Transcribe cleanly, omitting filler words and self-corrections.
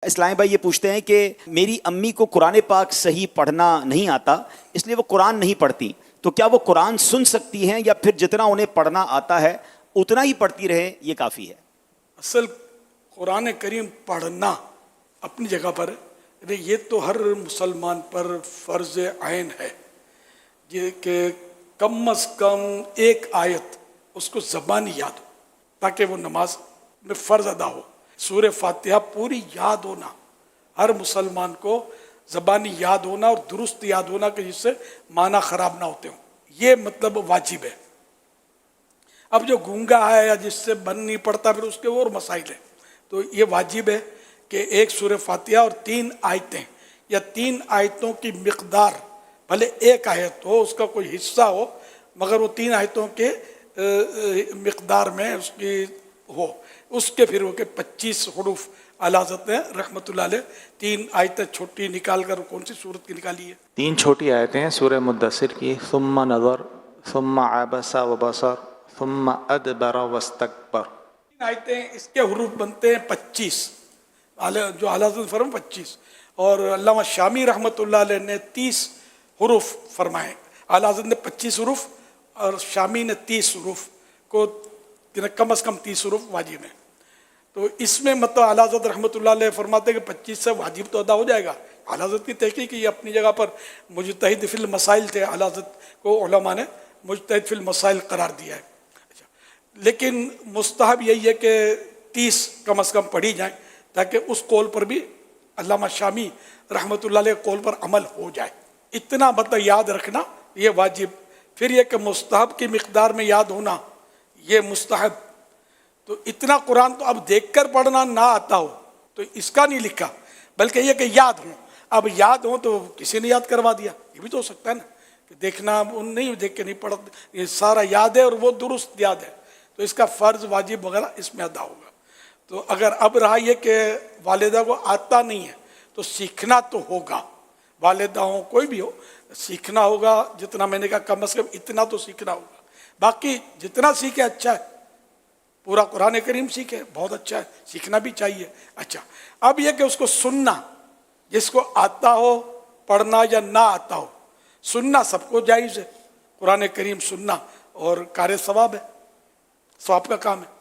اسلام بھائی یہ پوچھتے ہیں کہ میری امی کو قرآن پاک صحیح پڑھنا نہیں آتا، اس لیے وہ قرآن نہیں پڑھتی، تو کیا وہ قرآن سن سکتی ہیں یا پھر جتنا انہیں پڑھنا آتا ہے اتنا ہی پڑھتی رہے، یہ کافی ہے؟ اصل قرآن کریم پڑھنا اپنی جگہ پر یہ تو ہر مسلمان پر فرض عین ہے کہ کم از کم ایک آیت اس کو زبانی یاد ہو تاکہ وہ نماز میں فرض ادا ہو۔ سورہ فاتحہ پوری یاد ہونا، ہر مسلمان کو زبانی یاد ہونا اور درست یاد ہونا کہ جس سے معنی خراب نہ ہوتے ہوں، یہ مطلب واجب ہے۔ اب جو گونگا ہے یا جس سے بن نہیں پڑتا پھر اس کے اور مسائل ہیں، تو یہ واجب ہے کہ ایک سورہ فاتحہ اور 3 آیتیں یا 3 آیتوں کی مقدار، بھلے ایک آیت ہو اس کا کوئی حصہ ہو مگر وہ 3 آیتوں کے مقدار میں اس کی ہو، اس کے پھر وہ کہ 25 حروف اعلیٰ حضرت نے رحمۃ اللہ علیہ 3 آیتیں چھوٹی نکال کر کون سی صورت کی نکالی ہے؟ 3 چھوٹی آیتیں ہیں سورہ مدثر کی، ثم نظر ثم عبس وبصر ثم ادبر واستکبر۔ 3 آیتیں اس کے حروف بنتے ہیں 25، جو اعلیٰ حضرت فرم 25، اور علامہ شامی رحمۃ اللہ علیہ نے 30 حروف فرمائے۔ اعلیٰ حضرت نے 25 حروف اور شامی نے 30 حروف کو، کم از کم 30 حروف واجب ہیں۔ تو اس میں مطلب اعلیٰ حضرت رحمۃ اللہ علیہ فرماتے ہیں کہ 25 سے واجب تو ادا ہو جائے گا۔ اعلیٰ حضرت کی تحقیق یہ اپنی جگہ پر مجتہد فی المسائل تھے، اعلیٰ حضرت کو علماء نے مجتہد فی المسائل قرار دیا ہے۔ لیکن مستحب یہی ہے کہ 30 کم از کم پڑھی جائیں تاکہ اس قول پر بھی علامہ شامی رحمۃ اللہ علیہ قول پر عمل ہو جائے۔ اتنا مطلب یاد رکھنا یہ واجب۔ پھر یہ کہ مستحب کی مقدار میں یاد ہونا یہ مستحب۔ تو اتنا قرآن تو اب دیکھ کر پڑھنا نہ آتا ہو تو اس کا نہیں لکھا، بلکہ یہ کہ یاد ہوں۔ اب یاد ہوں تو کسی نے یاد کروا دیا، یہ بھی تو ہو سکتا ہے نا کہ دیکھنا نہیں، دیکھ کے نہیں پڑھ، یہ سارا یاد ہے اور وہ درست یاد ہے، تو اس کا فرض واجب وغیرہ اس میں ادا ہوگا۔ تو اگر اب رہا یہ کہ والدہ کو آتا نہیں ہے تو سیکھنا تو ہوگا، والدہ ہوں کوئی بھی ہو سیکھنا ہوگا، جتنا میں نے کہا کم از کم اتنا تو سیکھنا ہوگا۔ باقی جتنا سیکھے اچھا ہے، پورا قرآن کریم سیکھے بہت اچھا ہے، سیکھنا بھی چاہیے۔ اچھا اب یہ کہ اس کو سننا، جس کو آتا ہو پڑھنا یا نہ آتا ہو، سننا سب کو جائز ہے، قرآن کریم سننا اور کار ثواب ہے، ثواب کا کام ہے۔